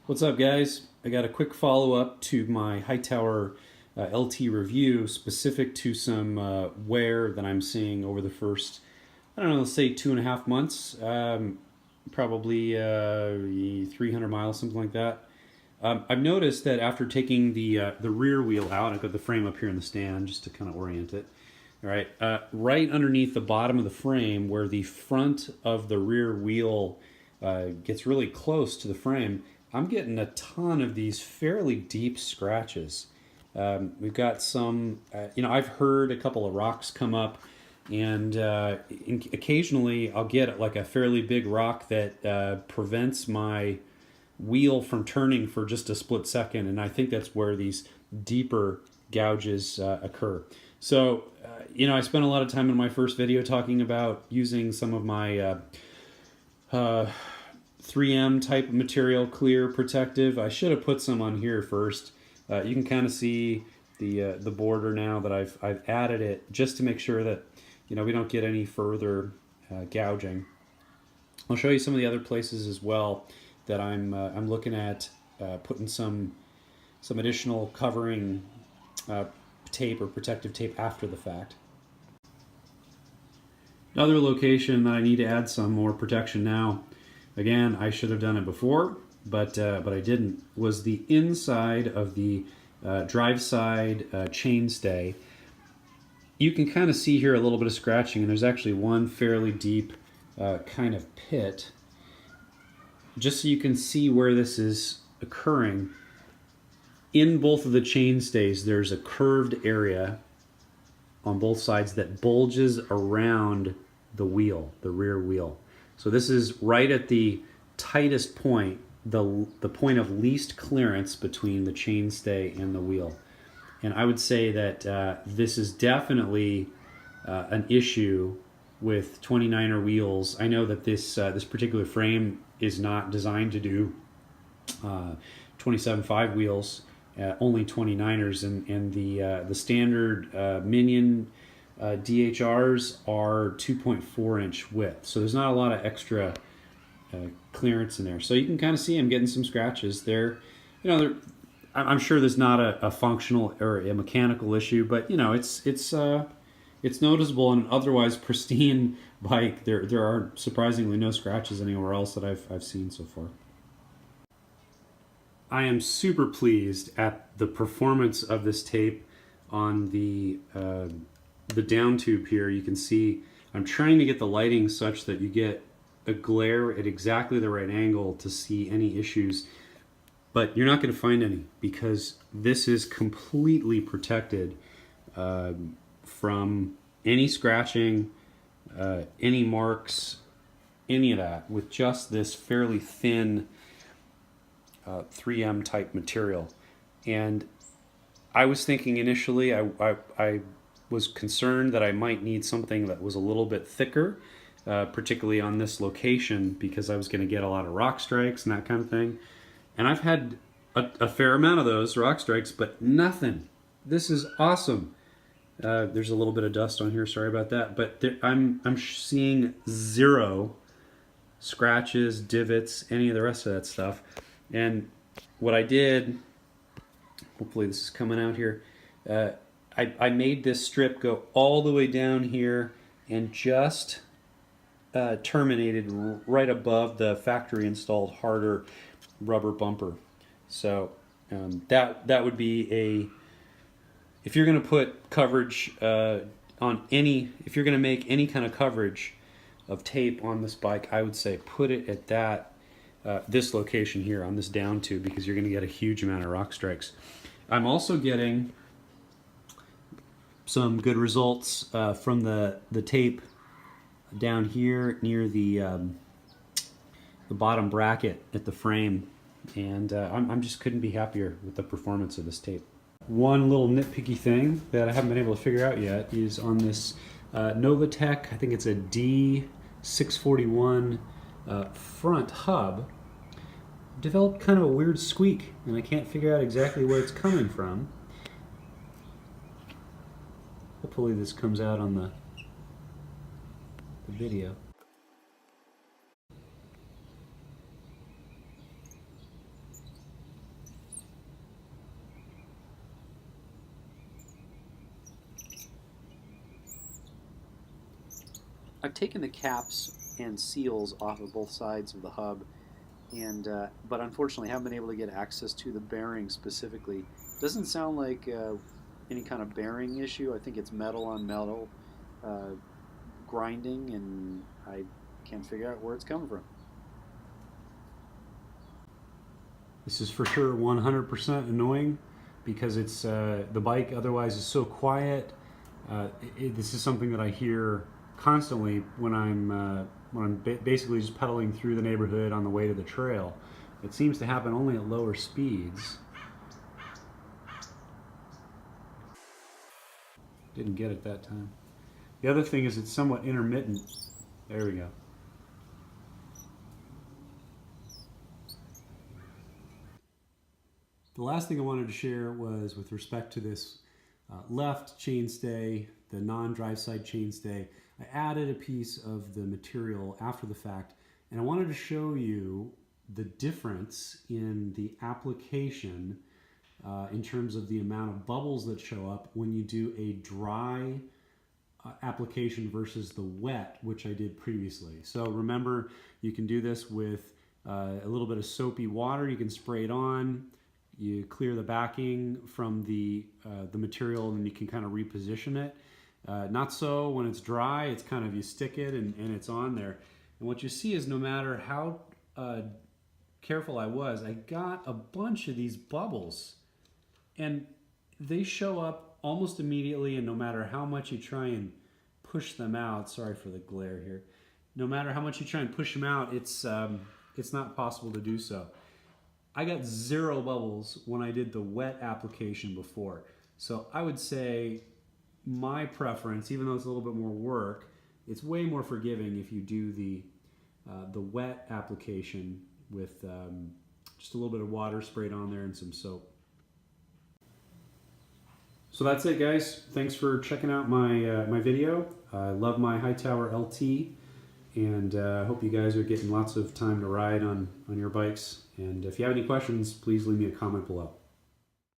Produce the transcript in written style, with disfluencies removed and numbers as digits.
What's up, guys? I got a quick follow-up to my Hightower LT review specific to some wear that I'm seeing over the first, I don't know, let's say 2.5 months, probably 300 miles, something like that. I've noticed that after taking the rear wheel out, I've got the frame up here in the stand just to kind of orient it. All right, right underneath the bottom of the frame where the front of the rear wheel gets really close to the frame, I'm getting a ton of these fairly deep scratches. We've got some, I've heard a couple of rocks come up, and occasionally I'll get like a fairly big rock that prevents my wheel from turning for just a split second, and I think that's where these deeper gouges occur. So, I spent a lot of time in my first video talking about using some of my 3M type of material, clear, protective. I should have put some on here first. You can kind of see the border now that I've added it just to make sure that we don't get any further gouging. I'll show you some of the other places as well that I'm looking at putting some additional covering tape or protective tape after the fact. Another location that I need to add some more protection now, again, I should have done it before, but I didn't, was the inside of the drive side chainstay. You can kind of see here a little bit of scratching, and there's actually one fairly deep kind of pit. Just so you can see where this is occurring, in both of the chainstays there's a curved area on both sides that bulges around the wheel, the rear wheel. So this is right at the tightest point, the point of least clearance between the chainstay and the wheel. And I would say that this is definitely an issue with 29er wheels. I know that this particular frame is not designed to do 27.5 wheels, only 29ers, and the standard Minion DHRs are 2.4 inch width, so there's not a lot of extra clearance in there. So you can kind of see I'm getting some scratches there. I'm sure there's not a functional or a mechanical issue, but it's noticeable on an otherwise pristine bike. There are surprisingly no scratches anywhere else that I've seen so far. I am super pleased at the performance of this tape on the down tube here. You can see I'm trying to get the lighting such that you get a glare at exactly the right angle to see any issues, but you're not going to find any because this is completely protected from any scratching, any marks, any of that, with just this fairly thin 3M type material. And I was thinking initially, I was concerned that I might need something that was a little bit thicker, particularly on this location, because I was going to get a lot of rock strikes and that kind of thing. And I've had a fair amount of those rock strikes, but nothing. This is awesome. There's a little bit of dust on here, sorry about that, but I'm seeing zero scratches, divots, any of the rest of that stuff. And what I did, hopefully this is coming out here, I made this strip go all the way down here and just terminated right above the factory installed harder rubber bumper. So that would be if you're going to put coverage if you're going to make any kind of coverage of tape on this bike, I would say put it at this location here on this down tube, because you're going to get a huge amount of rock strikes. I'm also getting some good results from the tape down here near the bottom bracket at the frame, and I'm just couldn't be happier with the performance of this tape. One little nitpicky thing that I haven't been able to figure out yet is on this Novatec, I think it's a D641 front hub, developed kind of a weird squeak, and I can't figure out exactly where it's coming from. Hopefully this comes out on the video. I've taken the caps and seals off of both sides of the hub, and but unfortunately haven't been able to get access to the bearing specifically. Doesn't sound like any kind of bearing issue. I think it's metal on metal uh, grinding, and I can't figure out where it's coming from. This is for sure 100% annoying because it's the bike otherwise is so quiet. This is something that I hear constantly when I'm basically just pedaling through the neighborhood on the way to the trail. It seems to happen only at lower speeds. Didn't get it that time. The other thing is it's somewhat intermittent. There we go. The last thing I wanted to share was with respect to this left chainstay, the non-drive side chainstay. I added a piece of the material after the fact, and I wanted to show you the difference in the application in terms of the amount of bubbles that show up when you do a dry application versus the wet, which I did previously. So remember, you can do this with a little bit of soapy water. You can spray it on. You clear the backing from the material, and then you can kind of reposition it. Not so when it's dry. It's kind of, you stick it and it's on there. And what you see is no matter how careful I was, I got a bunch of these bubbles. And they show up almost immediately, and no matter how much you try and push them out, sorry for the glare here, no matter how much you try and push them out, it's not possible to do so. I got 0 bubbles when I did the wet application before. So I would say my preference, even though it's a little bit more work, it's way more forgiving if you do the wet application with just a little bit of water sprayed on there and some soap. So that's it, guys. Thanks for checking out my video. I love my Hightower LT, and I hope you guys are getting lots of time to ride on your bikes. And if you have any questions, please leave me a comment below.